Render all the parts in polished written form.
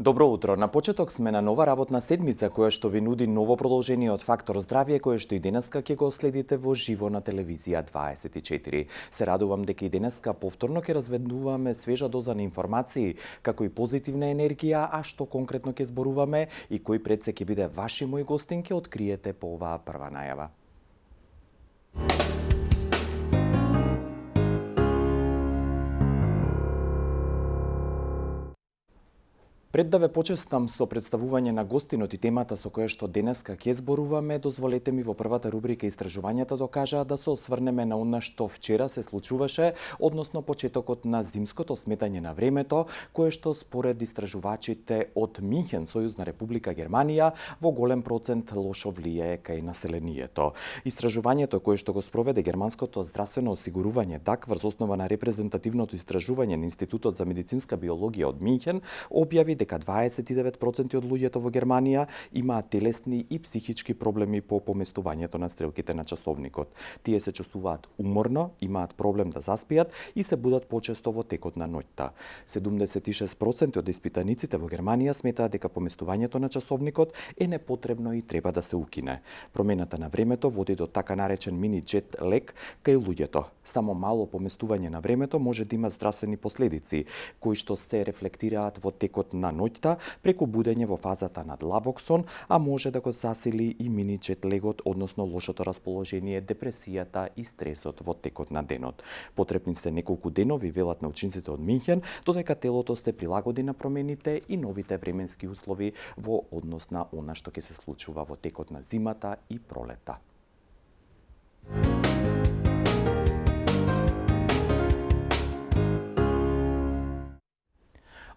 Добро утро. На почеток сме на нова работна седмица која што ви нуди ново продолжение од Фактор здравје кое што и денеска ќе го следите во живо на телевизија 24. Се радувам дека и денеска повторно ќе разведуваме свежа доза на информации, како и позитивна енергија, а што конкретно ќе зборуваме и кој пред се ќе биде ваши мои гостин ќе откриете по оваа прва најава. Пред да ве почестам со представување на гостинот и темата со која што денеска ќе зборуваме, дозволете ми во првата рубрика Истражувањата докажаа да се осврнеме на она што вчера се случуваше, односно почетокот на зимското сметање на времето, кое што според истражувачите од Минхен, Сојузна република Германија, во голем процент лошо влијае кај населението. Истражувањето кое што го спроведе германското здравствено осигурување ДАК врз основа на репрезентативното истражување на Институтот за медицинска биологија од Минхен, објави дека 29% од луѓето во Германија имаат телесни и психички проблеми по поместувањето на стрелките на часовникот. Тие се чувствуваат уморно, имаат проблем да заспијат и се будат почесто во текот на ноќта. 76% од испитаниците во Германија сметаат дека поместувањето на часовникот е непотребно и треба да се укине. Промената на времето води до така наречен мини джет лек кај луѓето. Само мало поместување на времето може да има здравствени последици, кои што се рефлектираат во текот на ноќта преку будење во фазата на длабок сон, а може да го засили и мини джет легот, односно лошото расположение, депресијата и стресот во текот на денот. Потребни се неколку денови, велат научниците од Минхен, додека телото се прилагоди на промените и новите временски услови во однос на она што ќе се случува во текот на зимата и пролета.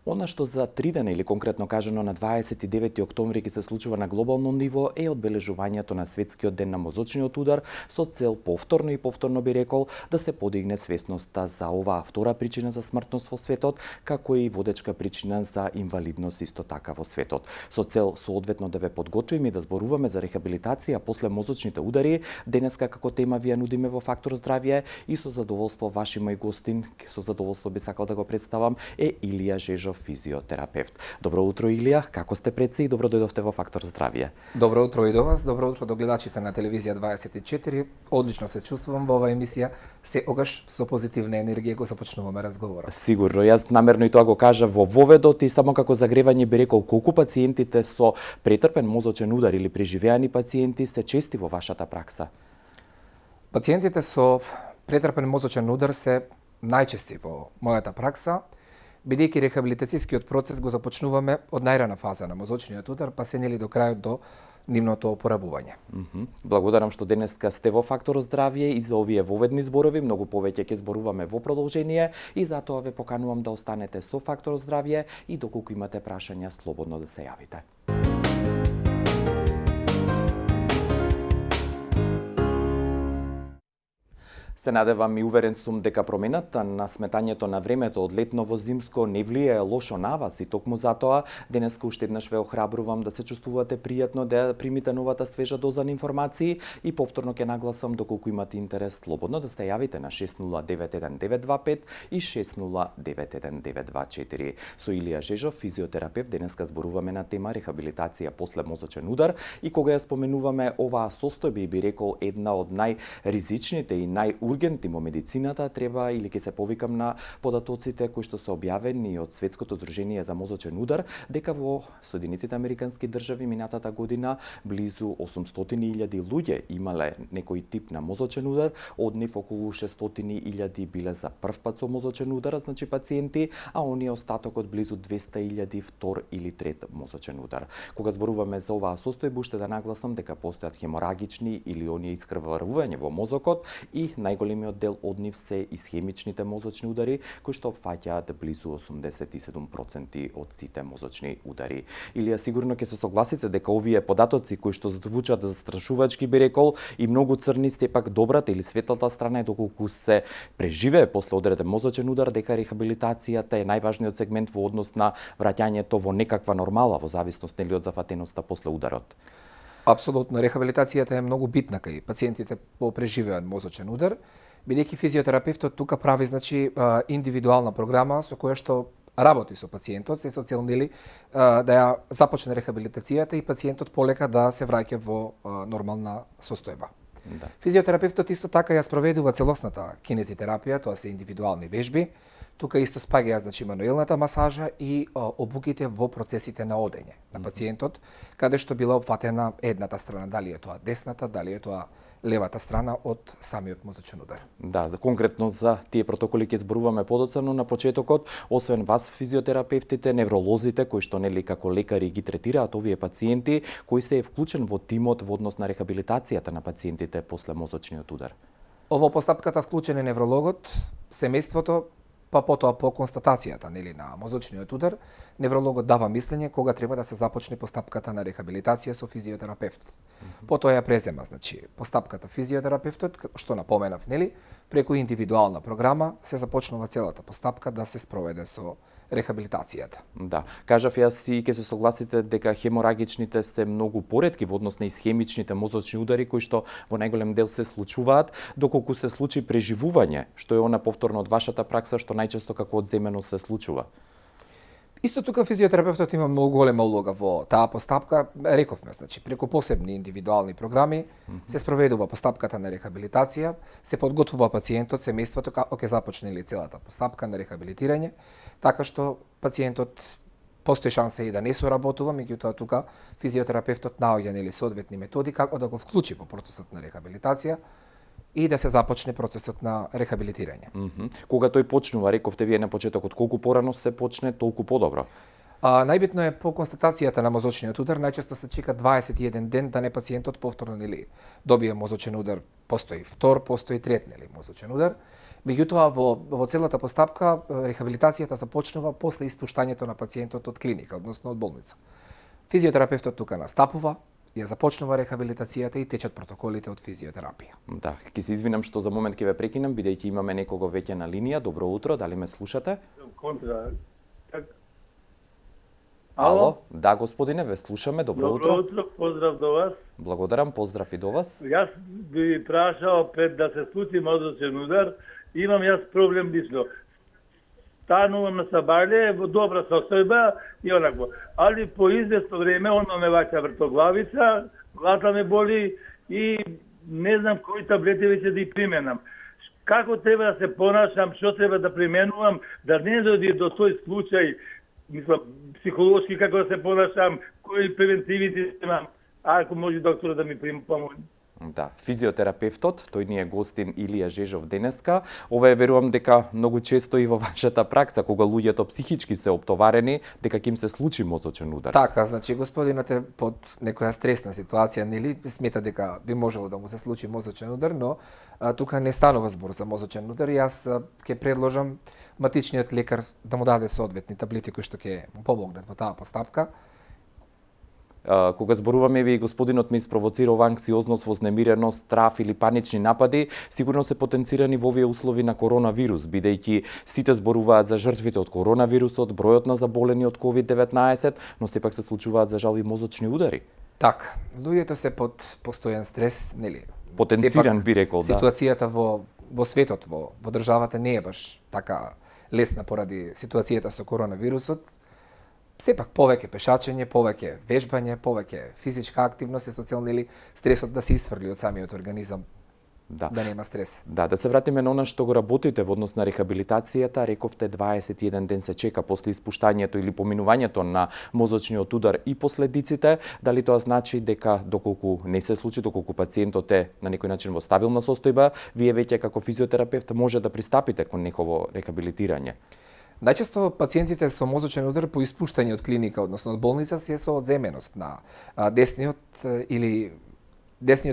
Она што за 3 дена или конкретно кажано на 29 октомври ќе се случува на глобално ниво е одбележувањето на светскиот ден на мозочниот удар со цел повторно би рекол да се подигне свесноста за оваа втора причина за смртност во светот, како и водечка причина за инвалидност исто така во светот. Со цел соодветно да ве подготвиме и да зборуваме за рехабилитација после мозочните удари, денеска како тема ви ја нудиме во Фактор здравје и со задоволство ваши мои гостин, со задоволство би сакал да го представам, е Илија Жежов, физиотерапевт. Добро утро, Илија, како сте пред се и добро дојдовте во Фактор здравје. Добро утро и до вас, добро утро до гледачите на телевизија 24. Одлично се чувствувам во оваа емисија, секогаш со позитивна енергија го започнуваме разговорот. Сигурно, јас намерно и тоа го кажа во воведот и само како загревање би рекол колку пациентите со претрпен мозочен удар или преживеани пациенти се чести во вашата пракса? Пациентите со претрпен мозочен удар се најчести во мојата пракса, бидејќи рехабилитацијскиот процес го започнуваме од најрана фаза на мозочниот удар, па се нели до крајот до нивното опоравување. Благодарам што денеска сте во Фактор здравје и за овие воведни зборови, многу повеќе ќе зборуваме во продолжение и затоа ве поканувам да останете со Фактор здравје и доколку имате прашања слободно да се јавите. Се надевам и уверен сум дека промената на сметањето на времето од летно во зимско не влијае лошо на вас и токму затоа денеска уште еднаш ве охрабрувам да се чувствувате пријатно, да примите новата свежа доза на информации и повторно ќе нагласам доколку имате интерес слободно да се јавите на 6091-925 и 6091-924. Со Илија Жежов, физиотерапевт, денеска зборуваме на тема рехабилитација после мозочен удар и кога ја споменуваме оваа состојба и би рекол една од најризичните и ургентни во медицината, треба или ќе се повикам на податоците кои што се објавени од Светското здружение за мозочен удар, дека во Соединетите Американски држави минатата година близу 800.000 луѓе имале некој тип на мозочен удар, од нив околу 600.000 биле за прв пат со мозочен удар, значи пациенти, а оние остатокот близу 200.000 втор или трет мозочен удар. Кога зборуваме за оваа состојба, уште да нагласам дека постојат хеморагични или оние искрварување во мозокот и најголемиот дел од нив се исхемичните мозочни удари, кои што опфаќаат близу 87% од сите мозочни удари. Илија, сигурно ќе се согласите дека овие податоци кои што звучат застрашувачки би рекол и многу црни, сепак добрата или светлата страна е доколку се преживее после одреден мозочен удар, дека рехабилитацијата е најважниот сегмент во однос на враќањето во некаква нормала во зависност нели од зафатеноста после ударот. Апсолутно, рехабилитацијата е многу битна кај пациентите по преживеан мозочен удар, бидејќи физиотерапевтот тука прави индивидуална програма со која што работи со пациентот, се со цел нели да ја започне рехабилитацијата и пациентот полека да се враќа во нормална состојба. Да. Физиотерапевтот исто така ја спроведува целосната кинезитерапија, тоа се индивидуални вежби. Тука исто спаѓаат значи мануелната масажа и обуките во процесите на одење на пациентот, каде што била опфатена едната страна, дали е тоа десната, дали е тоа левата страна од самиот мозочен удар. Да, за конкретно за тие протоколи ќе зборуваме подоцна, на почетокот, освен вас физиотерапевтите, невролозите кои што нели како лекари ги третираат овие пациенти, кои се е вклучен во тимот во однос на рехабилитацијата на пациентите после мозочниот удар. Во постапката вклучен е неврологот, семејството, па потоа по констатацијата нели на мозочниот удар, неврологот дава мислење кога треба да се започне постапката на рехабилитација со физиотерапевт. Потоа ја презема, значи, постапката физиотерапевтот, што напоменав, нели, преку индивидуална програма се започнува целата постапка да се спроведе со рехабилитацијата. Да, кажав јас и ќе се согласите дека хеморагичните се многу поретки во однос на исхемичните мозочни удари кои што во најголем дел се случуваат, доколку се случи преживување, што е она повторно од вашата пракса што најчесто како одземено се случува. Исто тука физиотерапевтот има многу голема улога во таа постапка, рековме, значи преку посебни индивидуални програми се спроведува постапката на рехабилитација, се подготвува пациентот, семејството како ќе започне ли целата постапка на рехабилитирање, така што пациентот постои шанса и да не соработува, меѓутоа тука физиотерапевтот наоѓа нели соодветни методи како да го вклучи во процесот на рехабилитација и да се започне процесот на рехабилитирање. Кога тој почнува, рековте вие на почетокот, колку порано се почне, толку подобро. Најбитно е по констатацијата на мозочниот удар, најчесто се чека 21 ден да не пациентот повторно нели добие мозочен удар, постои втор, постои трет нели мозочен удар. Меѓутоа во целата постапка рехабилитацијата започнува после испуштањето на пациентот од клиника, односно од болница. Физиотерапевтот тука настапува, ја започнува рехабилитацијата и течат протоколите од физиотерапија. Да, ќе се извинам што за момент ќе ве прекинам, бидејќи имаме некого веќе на линија. Добро утро, дали ме слушате? Ало? Да, господине, ве слушаме. Добро утро. Добро утро, поздрав до вас. Благодарам, поздрав и до вас. Јас би прашал пред да се случи мозочен удар, имам јас проблем лично. Станувам на сабајле во добра состојба и онакво. Али по известно време оно ме ваќа вртоглавица, главата ме боли и не знам кои таблети веќе да ги применам. Како треба да се понашам, што треба да применувам, да не дојде до тој случај, мислам, психолошки како да се понашам, кои превентивите имам, ако може доктор да ми помогне. Да, физиотерапевтот, тој ни е гостин Илија Жежов денеска. Ова е верувам дека многу често и во вашата пракса, кога луѓето психички се оптоварени, дека ќе им се случи мозочен удар. Така, значи господинот е под некоја стресна ситуација, нели, смета дека би можело да му се случи мозочен удар, но тука не станува збор за мозочен удар. Јас ќе предложам матичниот лекар да му даде соодветни таблети кои што ќе му помогнат во таа постапка. Кога зборуваме, ви господинот ме испровоцирал анксиозност, вознемиреност, страф или панични напади, сигурно се потенцирани во овие услови на коронавирус, бидејќи сите зборуваат за жртвите од коронавирусот, бројот на заболени од COVID-19, но сепак се случуваат за жал и мозочни удари. Така, луѓето се под постојан стрес, нели? Потенциран би рекол, да. Ситуацијата во светот, во државата не е баш така лесна поради ситуацијата со коронавирусот. Сепак повеќе пешачење, повеќе вежбање, повеќе физичка активност е со цел нели стресот да се исфрли од самиот организам. Да нема стрес. Да се вратиме на она што го работите во однос на рехабилитацијата. Рековте 21 ден се чека после испуштањето или поминувањето на мозочниот удар и последиците. Дали тоа значи дека доколку не се случи, доколку пациентот е на некој начин во стабилна состојба, вие веќе како физиотерапевт може да пристапите кон негово рехабилитирање? Најчесто пациентите со мозочен удар по испуштање од клиника, односно од болница, се со одземеност на десниот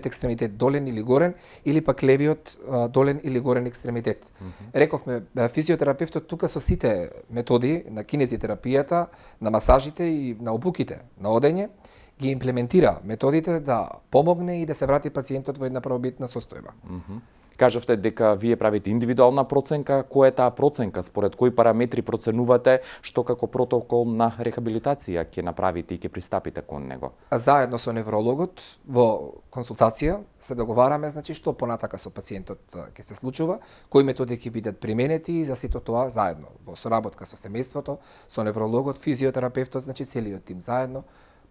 екстремитет долен или горен, или пак левиот долен или горен екстремитет. Рековме, физиотерапевтот тука со сите методи на кинезитерапијата, на масажите и на обуките на одење, ги имплементира методите да помогне и да се врати пациентот во една правобитна состојба. Кажавте дека вие правите индивидуална проценка. Која е таа проценка? Според кои параметри проценувате што како протокол на рехабилитација ќе направите и ќе пристапите кон него? Заедно со неврологот во консултација се договараме, значи, што понатака со пациентот ќе се случува, кои методи ќе бидат применети и за сето тоа заедно во соработка со семејството, со неврологот, физиотерапевтот, значи целиот тим заедно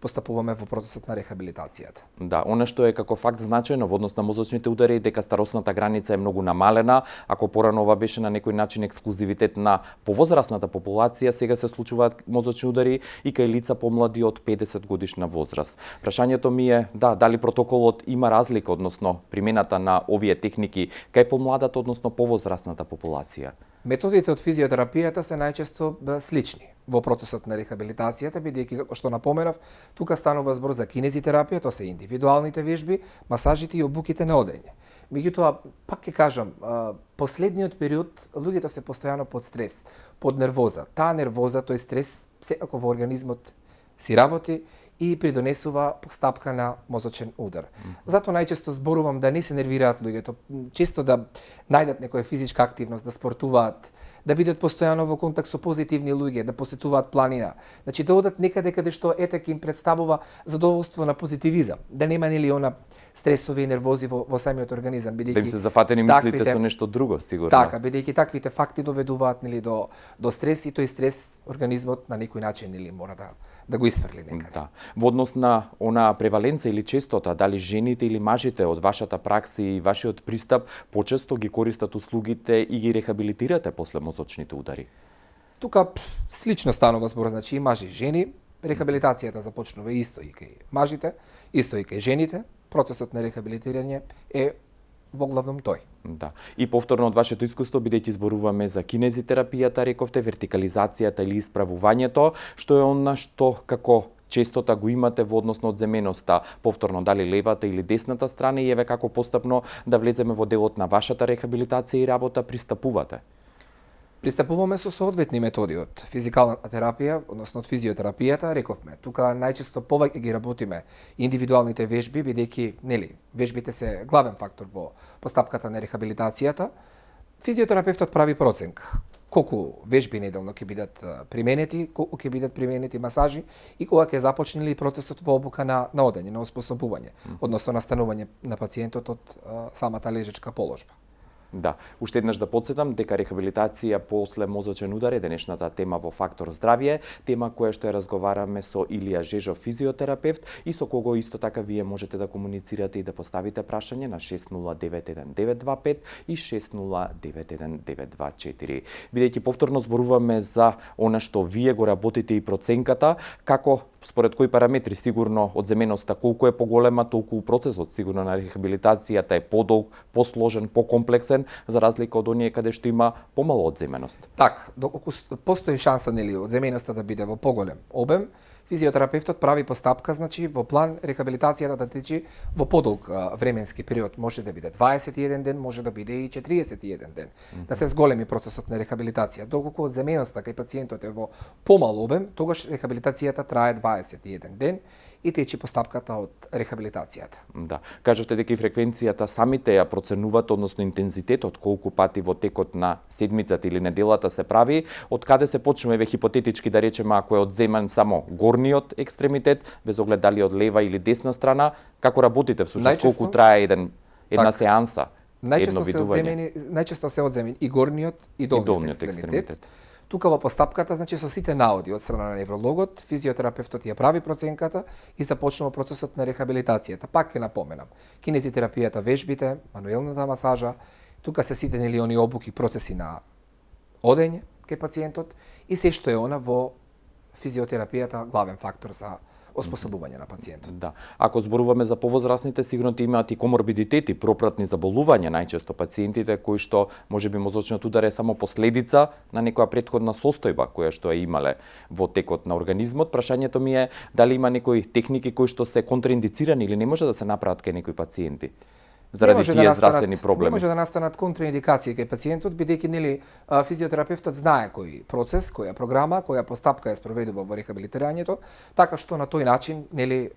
постапуваме во процесот на рехабилитацијата. Да, она што е како факт значајно во однос на мозочните удари е дека старосната граница е многу намалена. Ако порано ова беше на некој начин ексклузивитет на повозрасната популација, сега се случуваат мозочни удари и кај лица помлади од 50 годишна возраст. Прашањето ми е, дали протоколот има разлика, односно примената на овие техники кај помладата, односно повозрасната популација? Методите од физиотерапијата се најчесто слични во процесот на рехабилитацијата, бидејќи, како што напоменав, тука станува збор за кинезитерапија, тоа се индивидуалните вежби, масажите и обуките на одење. Меѓутоа, пак ќе кажам, последниот период луѓето се постојано под стрес, под нервоза. Таа нервоза, тој стрес, секако во организмот си работи и придонесува постапка на мозочен удар. Затоа најчесто зборувам да не се нервираат луѓето, често да најдат некоја физичка активност, да спортуваат, да бидат постојано во контакт со позитивни луѓе, да посетуваат планина. Значи да одат некаде каде што ете им представува задоволство на позитивизам, да нема нели она стресови и нервози во самиот организам, бидејќи да им се зафатени мислите со нешто друго, сигурно. Така, бидејќи таквите факти доведуваат нели до стрес и тој стрес организмот на некој начин нели мора да го исфрли некаде. Да. Во однос на она преваленца или честота, дали жените или мажите од вашата пракса и вашиот пристап почесто ги користат услугите и ги рехабилитирате после мозочните удари? Тука слично станува збор, значи и мажи и жени. Рехабилитацијата започнува исто и кај мажите, исто и кај жените. Процесот на рехабилитирање е во главном тој. Да. И повторно од вашето искуство, бидејќи зборуваме за кинезитерапијата, рековте, вертикализацијата или исправувањето, што е она што како честота го имате во однос на одземеноста, повторно дали левата или десната страна, и еве како постапно да влеземе во делот на вашата рехабилитација и работа пристапувате? Пристапуваме со соодветни методи од физикалната терапија, односно од физиотерапијата, рековме. Тука најчесто повеќе ги работиме индивидуалните вежби, бидејќи, нели, вежбите се главен фактор во постапката на рехабилитацијата. Физиотерапевтот прави проценка колку вежби неделно ќе бидат применети, колку ќе бидат применети масажи и кога ќе започне ли процесот во обука на одење, на осposobување, односно настанување на пациентот од самата лежачка положба. Да, уште еднаш да подсетам дека рехабилитација после мозочен удар е денешната тема во Фактор здравје, тема која што ја разговараме со Илија Жежов, физиотерапевт, и со кого исто така вие можете да комуницирате и да поставите прашање на 6091-925 и 6091-924. Бидејќи повторно зборуваме за она што вие го работите и проценката, како според кои параметри, сигурно одземеноста колку е поголема, толку процесот сигурно на рехабилитацијата е подолг, посложен, покомплексен, за разлика од оние каде што има помало одземеност. Така, доколку постои шанса нели одземеноста да биде во поголем обем, физиотерапевтот прави постапка, значи во план рехабилитацијата да тече во подолг временски период, може да биде 21 ден, може да биде и 41 ден. Да се зголеми процесот на рехабилитација. Доколку одземеноста кај пациентот е во помал обем, тогаш рехабилитацијата трае 21 ден и тече постапката од рехабилитацијата. Да. Кажавте дека и фреквенцијата самите ја проценувате, односно интензитетот, колку пати во текот на седмицата или неделата се прави, од каде се почнува, еве хипотетички да речеме, ако е одземен само горниот екстремитет, без оглед дали од лева или десна страна, како работите всушност, колку трае една сеанса? Најчесто се одземени и горниот и долниот екстремитет. Тука во постапката, значи со сите наоди од страна на неврологот, физиотерапевтот ја прави проценката и започнува процесот на рехабилитацијата. Пак ќе напоменам, кинезитерапијата, вежбите, мануелната масажа, тука се сите нели они обуки, процеси на одење кај пациентот и се што е она во физиотерапијата главен фактор за осposobување на пациентот. Да. Ако зборуваме за повозрасните, сигурно имаат и коморбидитети, пропратни заболувања, најчесто пациентите кои што можеби мозочниот удар е само последица на некоја претходна состојба која што е имале во текот на организмот. Прашањето ми е дали има некои техники кои што се контраиндицирани или не може да се направат кај некои пациенти заради тие здравствени проблеми. Не може да настанат контраиндикации кај пациентот, бидејќи нели физиотерапевтот знае кој процес, која програма, која постапка ја спроведува во рехабилитирањето, така што на тој начин нели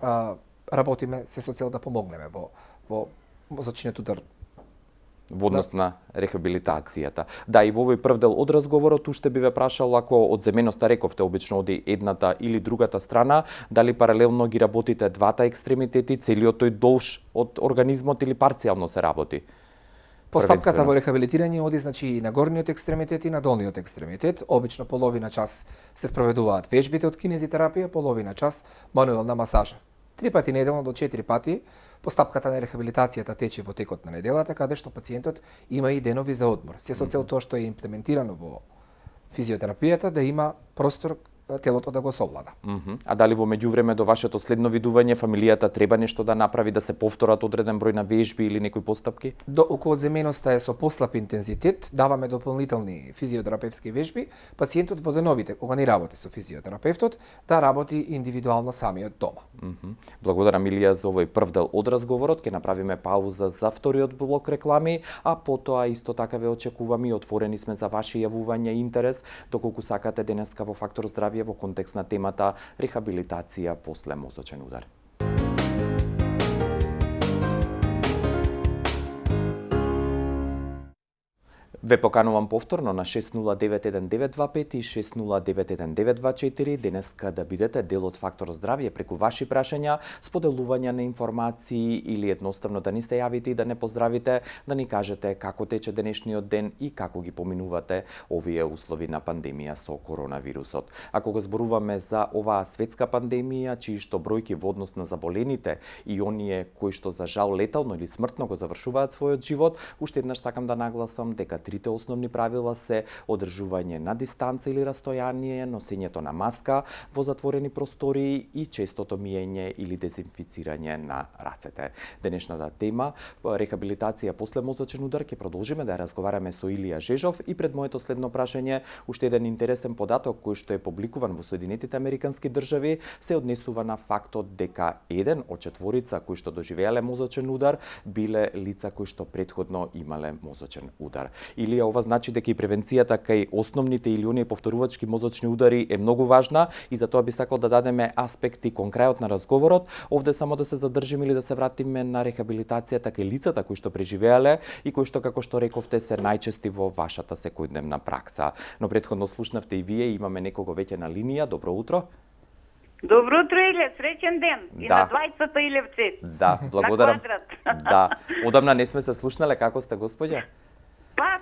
работиме се со цел да помогнеме во мозочниот удар во однос на рехабилитацијата. Да, и во овој прв дел од разговорот уште би ве прашал, ако од земеноста рековте обично оди едната или другата страна, дали паралелно ги работите двата екстремитети, целиот тој долж од организмот или парцијално се работи? Постапката во рехабилитирање оди значи и на горниот екстремитет и на долниот екстремитет. Обично половина час се спроведуваат вежбите од кинезитерапија, половина час мануелна масажа. 3 пати неделно до 4 пати постапката на рехабилитацијата тече во текот на неделата, каде што пациентот има и денови за одмор. Се со цел тоа што е имплементирано во физиотерапијата да има простор телото да го совлада. А дали во меѓувреме до вашето следно видување фамилијата треба нешто да направи, да се повторат одреден број на вежби или некои постапки? Околу земеноста е со послаб интензитет, даваме дополнителни физиотерапевски вежби, пациентот во деновите, кога не работи со физиотерапевтот, да работи индивидуално самиот дома. Благодарам, Илија, за овој прв дел од разговорот. Ќе направиме пауза за вториот блок реклами, а потоа исто така ве очекуваме и отворени сме за ваше јавување и интерес, доколку сакате денеска во Фактор здравје во контекст на темата рехабилитација после мозочен удар. Ве поканувам повторно на 6091925 и 6091924 денеска да бидете дел од Фактор здравје преку ваши прашања, споделување на информации или едноставно да ни се јавите и да не поздравите, да ни кажете како тече денешниот ден и како ги поминувате овие услови на пандемија со коронавирусот. Ако го зборуваме за оваа светска пандемија, чии што бројки во однос на заболените и оние кои што за жал летално или смртно го завршуваат својот живот, уште еднаш сакам да нагласам дека трите основни правила се одржување на дистанца или растојание, носењето на маска во затворени простории и честото миење или дезинфицирање на рацете. Денешната тема рехабилитација после мозочен удар ќе продолжиме да ја разговараме со Илија Жежов и пред моето следно прашање уште еден интересен податок кој што е публикуван во Соединетите Американски држави се однесува на фактот дека еден од четворица кои што доживеале мозочен удар биле лица кои што претходно имале мозочен удар. Илија, ова значи дека и превенцијата кај основните или оние повторувачки мозочни удари е многу важна и за тоа би сакал да дадеме аспекти кон крајот на разговорот. Овде само да се задржиме или да се вратиме на рехабилитацијата кај лицата кои што преживеале и кои што, како што рековте, се најчести во вашата секојдневна пракса. Но претходно слушнавте и вие, имаме некого веќе на линија. Добро утро. Добро утро, Иле, среќен ден. И на двајцата Илевци. Да, благодарам. Да, одамна не сме се слушнале. Како сте, господја? Па,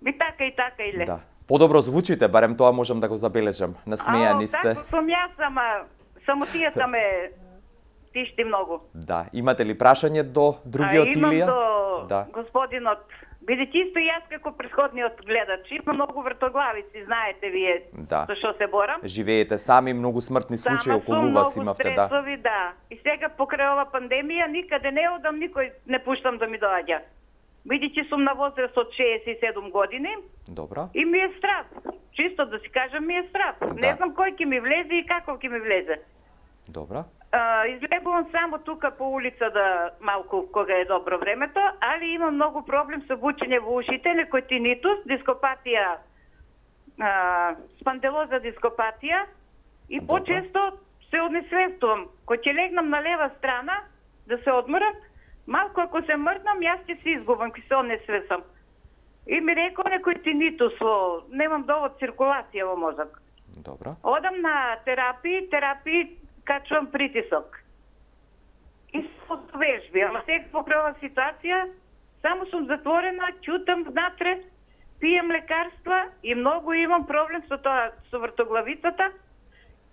и така, Иле. Да. Подобро звучите, барем тоа можам да го забележам. Насмејани сте. Тако сум јас, ама самотијата ме тишти многу. Да, имате ли прашање до другиот Илија? Имам до господинот. Бидејќи исто јас како претходниот гледач, има многу вртоглавици, знаете вие со што се борам. Живеете сами, многу смртни случаи околу вас имавте, да. Стресови, да. И сега покрај ова пандемија никаде не одам, никој не пуштам да ми доаѓа. Бидејќи сум на возраст од 67 години. Добро. И ми е страв. Чисто да си кажам, ми е страв. Да. Не знам кој ќе ми влезе и како ќе ми влезе. Добро. Излегувам само тука по улица да малку кога е добро времето, али имам многу проблем со бучење во ушите, некој тинитус, дископатија, спанделоза дископатија и почесто се однесвестувам. Кога ќе легнам на лева страна да се одморам, малку ако се мрднам, јас ќе се изгубам, ќе се однесвесам. И ми рекол некој тинитус, немам доволно циркулација во мозок. Добро. Одам на терапии качувам притисок. И со вежби, ама сега покрај ова ситуација, само сум затворена, ќутам внатре, пием лекарства и многу имам проблем со тоа, со вртоглавицата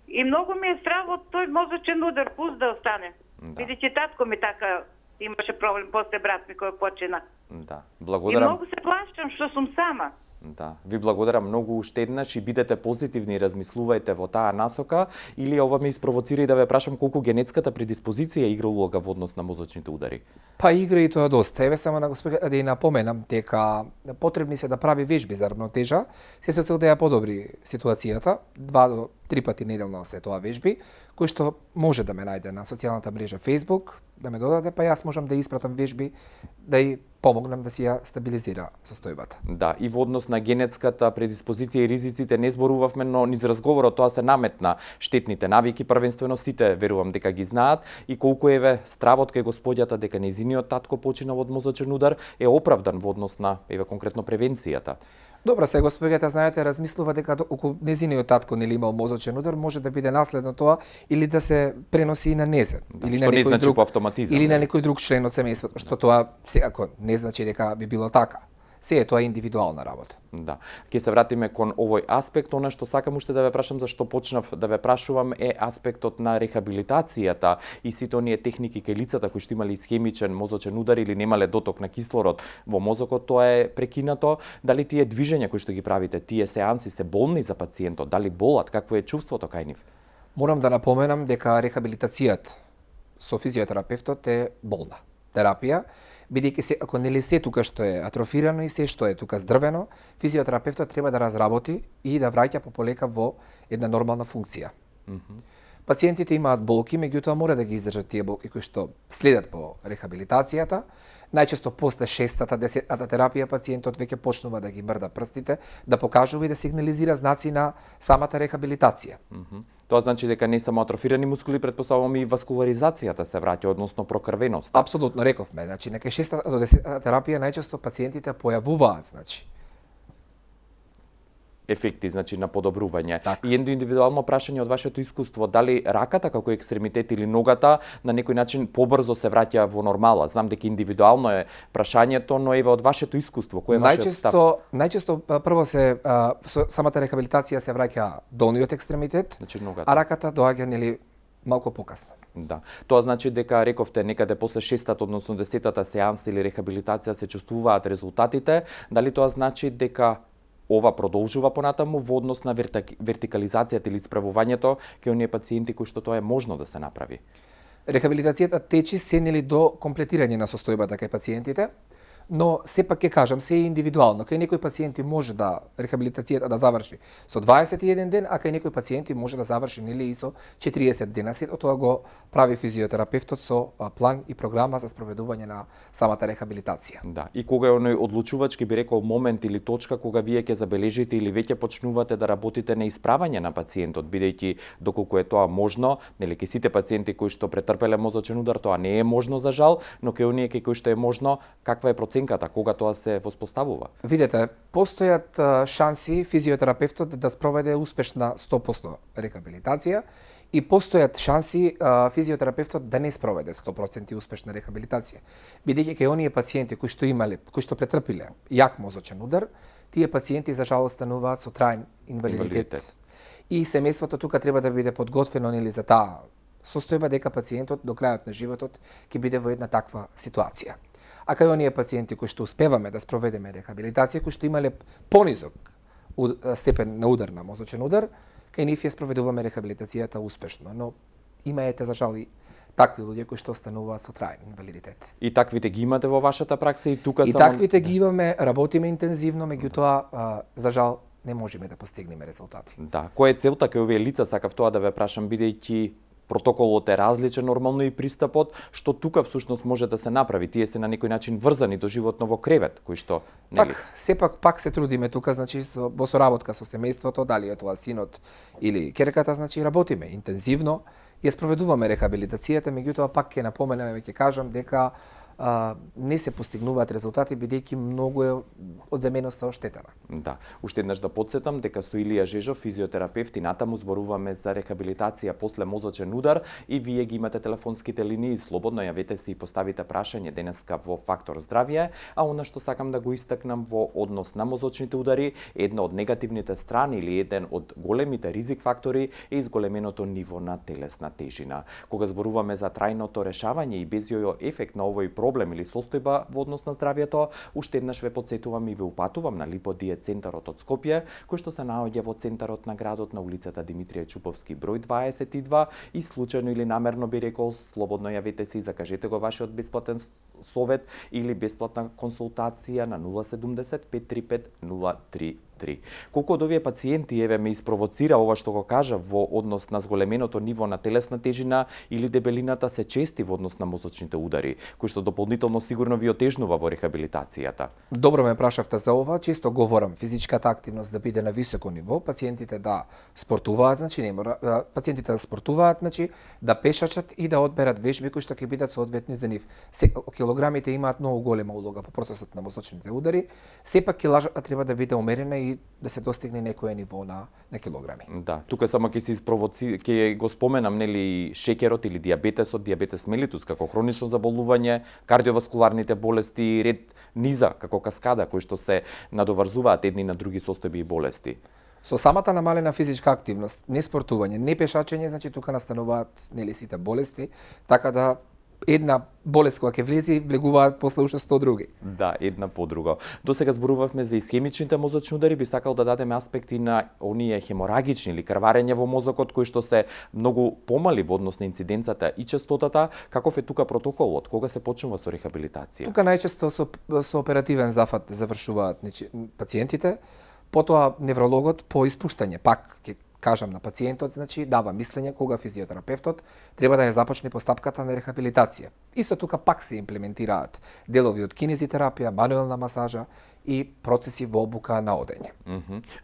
и многу ми е страв од тој мозочен удар, пуст да остане. Да. Бидејќи татко ми така имаше проблем после брат ми кој почина. Да, благодарам. И многу се плашам што сум сама. Да, ви благодарам многу уште еднаш и бидете позитивни и размислувајте во таа насока. Или ова ме испровоцира и да ве прашам колку генетската предиспозиција игра улога во однос на мозочните удари? Па игра и тоа доста. Еве само на господа да ја напоменам дека потребни се да прави вежби за равнотежа, се со цел да ја подобри ситуацијата. 2 до 3 пати неделно се тоа вежби, кој што може да ме најде на социјалната мрежа Facebook, да ме додаде, па јас можам да испратам вежби, да ја помогнам да си ја стабилизира состојбата. Да, и во однос на генетската предиспозиција и ризиците не зборувавме, но низ разговорот тоа се наметна. Штетните навики првенствено сите верувам дека ги знаат и колку еве стравот кај господјата дека нејзиниот татко починал од мозочен удар е оправдан во однос на еве конкретно превенцијата. Добро, се господјата, знаете, размислува дека околу незиниот татко нели имал мозочен удар, може да биде наследно тоа или да се преноси и на незе, или што на не некој значи друг по автоматизам. или на некој друг член од семејството, што тоа секако не значи дека би било така. Се е тоа индивидуална работа. Да. Ќе се вратиме кон овој аспект. Она што сакам уште да ве прашам, зашто почнав да ве прашувам, е аспектот на рехабилитацијата и сите оние техники кај лицата кои што имале исхемичен мозочен удар или немале доток на кислород во мозокот, тоа е прекинато. Дали тие движења кои што ги правите, тие сеанси се болни за пациентот? Дали болат? Какво е чувството кај нив? Морам да напоменам дека рехабилитацијата со физиотерапевтот е болна терапија, бидејќи се ако нели се тука што е атрофирано и се што е тука здрвено, физиотерапевтот треба да разработи и да враќа пополека во една нормална функција. Пациентите имаат болки, меѓутоа мора да ги издржат тие болки кои што следат во рехабилитацијата. Најчесто после 6-та, 10-та терапија пациентот веќе почнува да ги мрда прстите, да покажува и да сигнализира знаци на самата рехабилитација. Тоа значи дека не само атрофирани мускули, претпоставувам и васкуларизацијата се враќа, односно прокрвеност. Апсолутно рековме, значи нека 6-та до 10-та терапија најчесто пациентите појавуваат, значи Ефекти, значи на подобрување. Така. И едно индивидуално прашање од вашето искуство, дали раката како екстремитет или ногата на некој начин побрзо се враќа во нормала? Знам дека индивидуално е прашањето, но еве од вашето искуство, кој е вашиот став? Најчесто прво се со самата рехабилитација се враќа долниот екстремитет, Значи ногата. а раката доаѓа нели малку покасно. Да. Тоа значи дека рековте некаде после 6-та, односно 10-та сеанс или рехабилитација се чувствуваат резултатите, дали тоа значи дека ова продолжува понатаму во однос на вертикализацијата или исправувањето кај оние пациенти кои што тоа е можно да се направи? Рехабилитацијата течи се нели до комплетирање на состојбата кај пациентите, но сепак ќе кажам, се е индивидуално. Кај некои пациенти може да рехабилитацијата да заврши со 21 ден, а кај некои пациенти може да заврши нели и со 40 дена. Сето тоа го прави физиотерапевтот со план и програма за спроведување на самата рехабилитација. Да. И кога е оној одлучувачки, би рекол, момент или точка кога вие ќе забележите или веќе почнувате да работите на исправање на пациентот, бидејќи доколку е тоа можно, нели кај сите пациенти кои што претрпеле мозочен удар, тоа не е можно за жал, но кај оние кои што е можно, каква е проценката кога тоа се воспоставува? Видете, постојат шанси физиотерапевтот да спроведе успешна 100% рехабилитација и постојат шанси физиотерапевтот да не спроведе 100% успешна рехабилитација. Бидејќи кај оние пациенти кои што претрпиле јак мозочен удар, тие пациенти за жал стануваат со траен инвалидитет. И семејството тука треба да биде подготвено нели за таа состојба дека пациентот до крајот на животот ќе биде во една таква ситуација. А кај оние пациенти кои што успеваме да спроведеме рехабилитација, кои што имале понизок степен на удар на мозочен удар, кај нив ја спроведуваме рехабилитацијата успешно, но има за жал и такви луѓе кои што остануваат со траен инвалидитет. И таквите ги имате во вашата пракса и тука И само... таквите ги имаме, работиме интензивно, меѓутоа за жал не можеме да постигнеме резултати. Да, која е целта кај овие лица, сакав тоа да ве прашам, бидејќи протоколот е различен нормално и пристапот, што тука всушност може да се направи? Тие се на некој начин врзани до животно во кревет, кој што нели? Сепак пак се трудиме тука, значи во соработка со семејството, дали е тоа синот или ќерката, значи работиме интензивно, ја спроведуваме рехабилитацијата, меѓутоа пак ќе напоменеме, ќе кажам дека не се постигнуваат резултати бидејќи многу е од заменоста оштетена. Да, уште еднаш да подсетам дека со Илија Жежов, физиотерапевт, и натаму зборуваме за рехабилитација после мозочен удар и вие ги имате телефонските линии, слободно јавете се и поставите прашање денеска во Фактор здравје, а она што сакам да го истакнам во однос на мозочните удари, една од негативните страни или еден од големите ризик фактори е изголеменото ниво на телесна тежина. Кога зборуваме за трајното решавање и без јојо ефект на овој проблем или состојба во однос на здравјето, уште еднаш ве потсетувам и ве упатувам на Липодиет центарот од Скопје, кој што се наоѓа во центарот на градот на улицата Димитрија Чуповски број 22 и случајно или намерно би рекол, слободно јавете се и закажете го вашиот бесплатен совет или бесплатна консултација на 070 535 03 3. Колку од овие пациенти еве ме испровоцира ова што го кажа во однос на зголеменото ниво на телесна тежина или дебелината се чести во однос на мозочните удари, кои што дополнително сигурно ви отежнува во рехабилитацијата. Добро ме прашавте за ова, често говорам физичката активност да биде на високо ниво, пациентите да спортуваат, значи не мора пациентите да спортуваат, значи да пешачат и да одберат вежби кои што ќе бидат соодветни за нив. Килограмите имаат многу голема улога во процесот на мозочните удари, сепак килажата треба да биде умерена и да се достигне некое ниво на килограми. Да, тука само ќе се ќе го споменам нели шеќерот или дијабетесот, дијабетес мелитус како хронично заболување, кардиоваскуларните болести, ред низа како каскада кои што се надоврзуваат едни на други состојби и болести. Со самата намалена физичка активност, не спортување, не пешачење, значи тука настануваат нели сите болести, така да една болест која ќе влези, влегуваат после уште 100 други. Да, една по друга. До сега зборувавме за исхемичните мозочни удари, би сакал да дадеме аспекти на оние хеморагични или крварење во мозокот кои што се многу помали во однос на инциденцата и честотата. Каков е тука протоколот? Кога се почнува со рехабилитација? Тука најчесто со оперативен зафат завршуваат пациентите, потоа неврологот по испуштање, пак ќе кажам на пациентот, значи дава мислење кога физиотерапевтот треба да ја започне постапката на рехабилитација. Исто тука пак се имплементираат делови од кинезитерапија, мануелна масажа и процеси во обука на одење.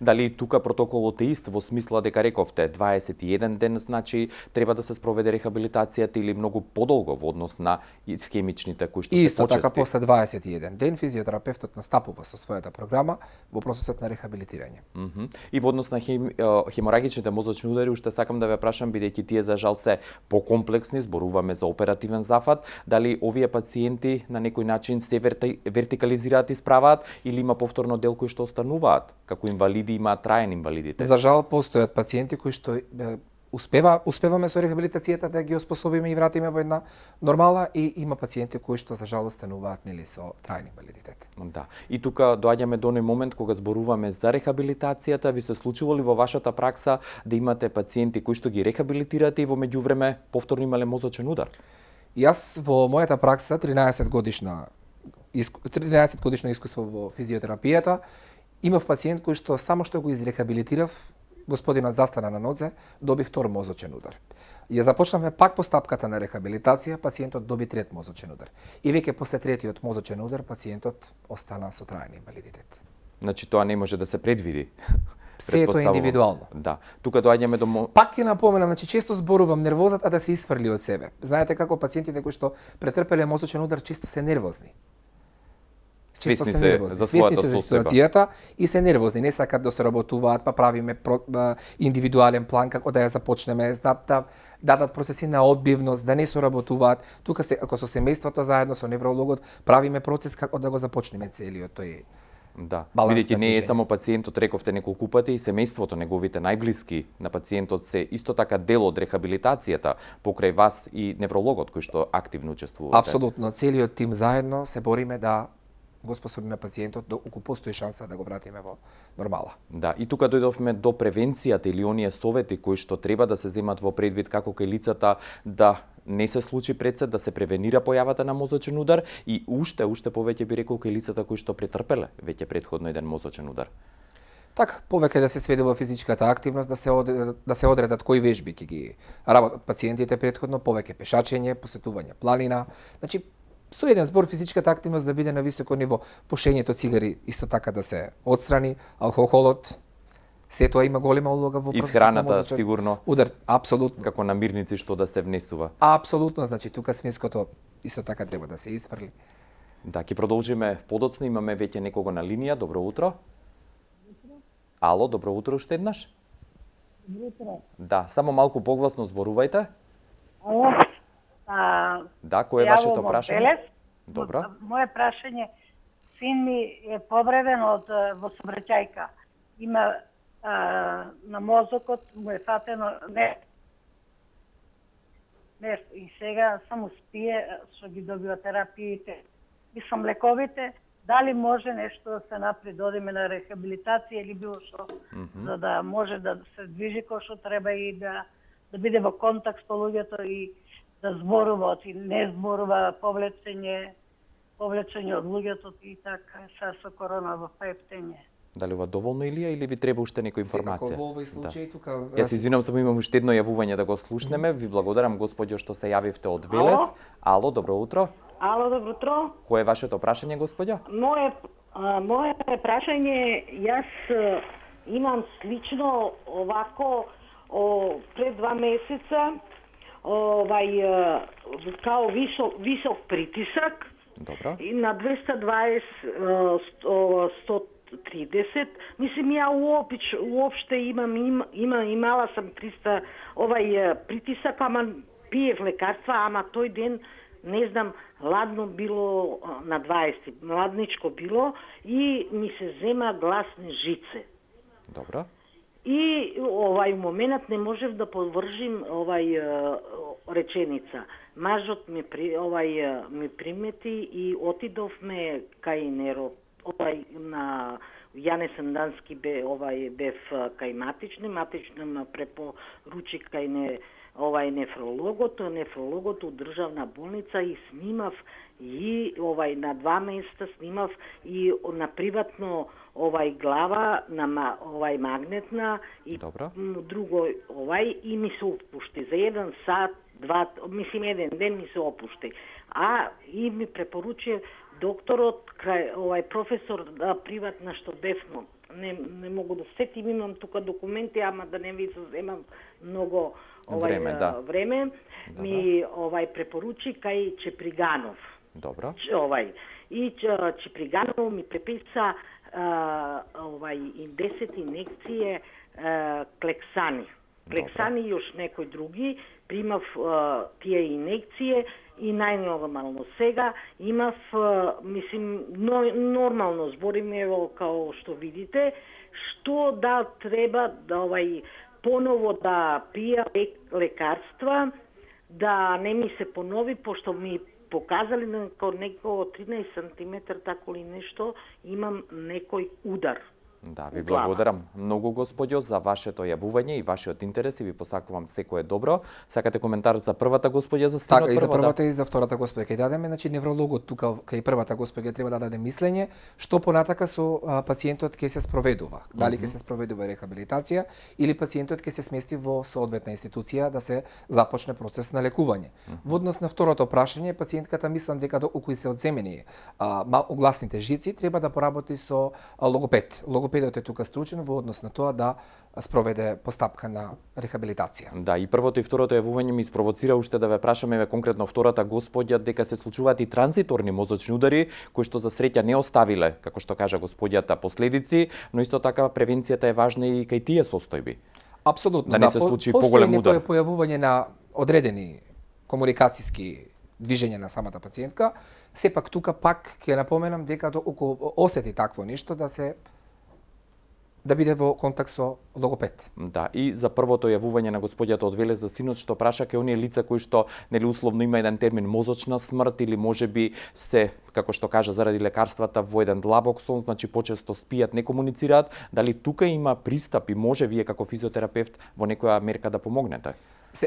Дали тука протоколот е ист во смисла дека рековте 21 ден, значи треба да се спроведе рехабилитацијата или многу подолго во однос на исхемичните кои што се Исто почести? така после 21 ден физиотерапевтот настапува со својата програма во процесот на рехабилитирање. И во однос на хеморагичните мозочни удари, уште сакам да ве прашам, бидејќи тие за жал се покомплексни, зборуваме за оперативен зафат, дали овие пациенти на некој начин се вертикализираат и справаат или има повторно дел кои што остануваат, како инвалиди имаат траен инвалидитет? За жал постојат пациенти кои што успеваме со рехабилитацијата да ги оспособиме и вратиме во една нормала и има пациенти кои што за жал остануваат нели со траен инвалидитет. Да. И тука доаѓаме до оној момент кога зборуваме за рехабилитацијата. Ви се случило ли во вашата пракса да имате пациенти кои што ги рехабилитирате и во меѓувреме повторно имале мозочен удар? Јас во мојата пракса 13 годишно искуство во физиотерапијата, имав пациент кој што само што го изрехабилитирав, господинот застана на нозе, доби втор мозочен удар. Ја започнавме пак постапката на рехабилитација, пациентот доби трет мозочен удар. И веќе после третиот мозочен удар, пациентот остана со траен инвалидитет. Значи тоа не може да се предвиди. Се е тоа индивидуално. Да. Тука доаѓаме до Пак ќе напоменам, значи често зборувам нервозата да се исфрли од себе. Знаете како пациентите кои што претрпеле мозочен удар често се нервозни. Свесни се за својата состојба. Ситуацијата и се нервозни, не сакат да се работуваат, па правиме индивидуален план како да ја започнеме, да дадат процеси на одбивност, да не соработуваат. Тука се ако со семејството заедно со неврологот правиме процес како да го започнеме целиот тој. Да, бидејќи не е само пациентот, рековте неколку пати, и семејството, неговите најблиски на пациентот се исто така дел од рехабилитацијата покрај вас и неврологот кој што активно учествувате. Апсолутно, целиот тим заедно се бориме да го способиме пациентот доколку постои шанса да го вратиме во нормала. Да, и тука дојдовме до превенцијата или оние совети кои што треба да се земат во предвид како кај лицата да не се случи пред се, да се превенира појавата на мозочен удар и уште повеќе би рекол кај лицата кои што претрпеле веќе претходно еден мозочен удар. Така, повеќе да се сведе во физичката активност, да се одредат кои вежби ќе ги работат пациентите претходно, повеќе пешачење, посетување планина, значи со еден збор физичката активност да биде на високо ниво, пушењето цигари исто така да се отстрани, алкохолот, се тоа има голема улога во процесот. Исхраната сигурно. Удар, апсолутно. Како намирници што да се внесува. Апсолутно, значи тука свинското исто така треба да се исфрли. Да, ќе продолжиме подоцна, имаме веќе некого на линија. Добро утро. Ало, добро утро уште еднаш. Добро утро. Да, само малку погласно зборувајте. Ало. Да, кој е вашето прашање? Добро. Моje прашање, син ми е повреден во сообраќајка. Има на мозокот му е фатено нешто и сега само спие, што ги добива терапиите. Мислам лековите, дали може нешто да се направи, да одиме на рехабилитација или било што, за да може да се движи кој што треба и да биде во контакт со луѓето и да зборува и не зборува, повлечење од луѓето и така са со корона во паептење. Дали ова доволно или ви треба уште некоја информација? Секако во овој случај тука Јас извинувам, само имам уште едно јавување да го слушнеме. Ви благодарам, господјо, што се јавивте од Велес. Ало, добро утро. Ало, добро утро. Кое е вашето прашање, господјо? Моje прашање, јас имам слично овако пред 2 месеца као висок притисак. Добро. И на 220 130. Мислим, ја уопште имала сам 300 притисак, ама пиев лекарства, ама тој ден не знам, ладно било на 20, младничко било и ми се зема гласни жице. Добро. И моментот не можев да површим реченица. Мажот ми примети и отидовме кај на Јане Сандански бев кај матична ме препоручи кај нефрологот од државна болница и снимав и на 2 места снимав и на приватно глава на магнетна и Добро. друго и ми се опушти за 1 сат, 2, мислим 1 ден ми се опушти. И ми препоручи докторот, професор приватна што бевно. Не могу да сетим, имам тука документи, ама да не ви земам многу време. Ми препоручи кај Чеприганов. Добро. И Чеприганов ми преписа 10 инекcije Клексани. Клексани и још некои други. Примав тие инекcije и најнормално сега имав, мислим, нормално збориме као што видите, што да треба да поново да пија лекарства, да не ми се понови, пошто ми показали некој 13 сантиметар, тако ли нешто, имам некој удар. Да, ви благодарам многу, господјо, за вашето јавување и вашиот интерес и ви посакувам секое добро. Сакате коментар за првата господја, за синот? Така, и за првата и за втората господја ќе дадеме. Значи, неврологот тука, кај првата господја треба да даде мислење, што понатака со пациентот ќе се спроведува. Дали ќе се спроведува рехабилитација или пациентот ќе се смести во соодветна институција да се започне процес на лекување. Во однос на второто прашање, пациентката мислам дека доколку се одземени огласните жици, треба да поработи со логопед. Логопедот е тука стручен во однос на тоа да спроведе постапка на рехабилитација. Да, и првото и второто јавување ми испровоцира уште да ве прашаме конкретно втората господја дека се случуваат и транзиторни мозочни удари кои што за среќа не оставиле, како што кажа господјата, последици, но исто така превенцијата е важна и кај тие состојби. Апсолутно, да не се случи поголем удар. Постои појавување на одредени комуникацијски движење на самата пациентка, сепак тука пак ќе напоменам дека доколку осети такво нешто да биде во контакт со логопед. Да, и за првото јавување на господјата од Велес за синот што праша ке оние лица кои што нели условно има еден термин мозочна смрт или можеби се, како што кажа, заради лекарствата во еден длабок сон, значи почесто спијат, не комуницираат, дали тука има пристап и може вие како физиотерапевт во некоја мерка да помогнете?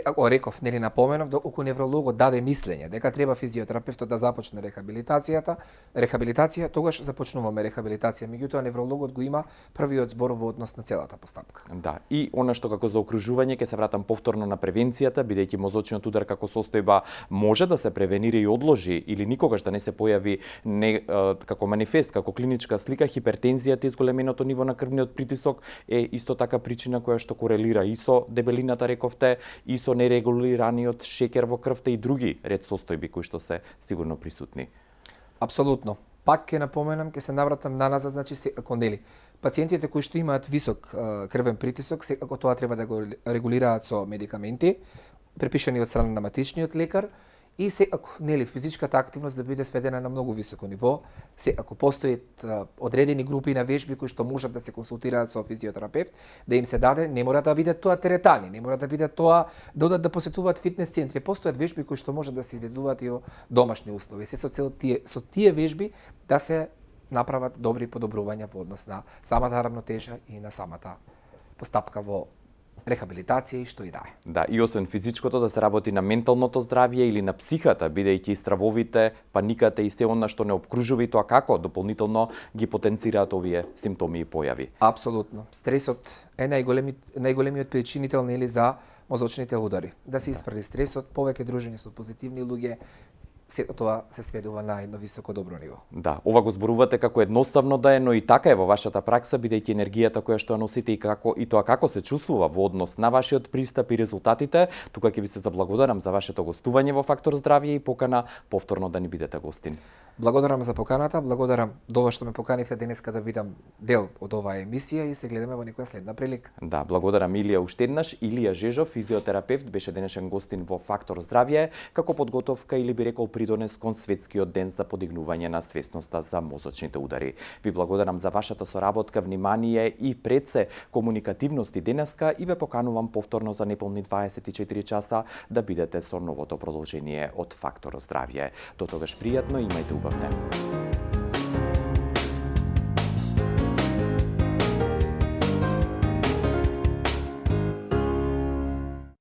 Ако реков, нели напоменав, доколку неврологот даде мислење дека треба физиотерапевтот да започне рехабилитација, тогаш започнуваме рехабилитација. Меѓутоа неврологот го има првиот збор во однос на целата постапка. Да, и она што како заокружување ќе се вратам повторно на превенцијата, бидејќи мозочниот удар како состојба може да се превенира и одложи или никогаш да не се појави како манифест, како клиничка слика, хипертензијата и зголеменото ниво на крвниот притисок е исто така причина која што корелира и со дебелината, рековте, и со нерегулираниот шеќер во крвта и други ред состојби кои што се сигурно присутни. Апсолутно. Пак ќе напоменам, ќе се навратам наназад, значи ако нели пациентите кои што имаат висок крвен притисок, секако тоа треба да го регулираат со медикаменти препишани од страна на матичниот лекар и секако нели физичката активност да биде сведена на многу високо ниво. Секако постојат одредени групи на вежби кои што можат да се консултираат со физиотерапевт, да им се даде, не мора да биде тоа теретани, не мора да биде тоа да одат да посетуваат фитнес центри. Постојат вежби кои што можат да се изведуваат и во домашни услови. Се со тие вежби да се направат добри подобрувања во однос на самата рамнотежа и на самата постапка во рехабилитација и што и да е. Да, и освен физичкото да се работи на менталното здравје или на психата, бидејќи стравовите, паниката и се она што не обкружува и тоа како дополнително ги потенцираат овие симптоми и појави. Апсолутно. Стресот е најголемиот причинител нели за мозочните удари. Да се isfrли стресот, повеќе дружење со позитивни луѓе, тоа се сведува на едно високо добро ниво. Да, ова го зборувате како едноставно да е, но и така е во вашата пракса, бидејќи енергијата која што ја носите и тоа како се чувствува во однос на вашиот пристап и резултатите. Тука ќе ви се заблагодарам за вашето гостување во Фактор здравје и покана повторно да ни бидете гостин. Благодарам за поканата, благодарам дова што ме поканивте денеска да бидам дел од оваа емисија и се гледаме во некоја следна прилика. Да, благодарам Илија уште еднаш. Илија Жежов, физиотерапевт, беше денешен гостин во Фактор здравје, како подготовка или би рекол придонес кон светскиот ден за подигнување на свесноста за мозочните удари. Ви благодарам за вашата соработка, внимание и пред се комуникативност и денеска и ве поканувам повторно за неполни 24 часа да бидете со новото продолжение од Фактор здравје. До тогаш пријатно, имајте убав ден.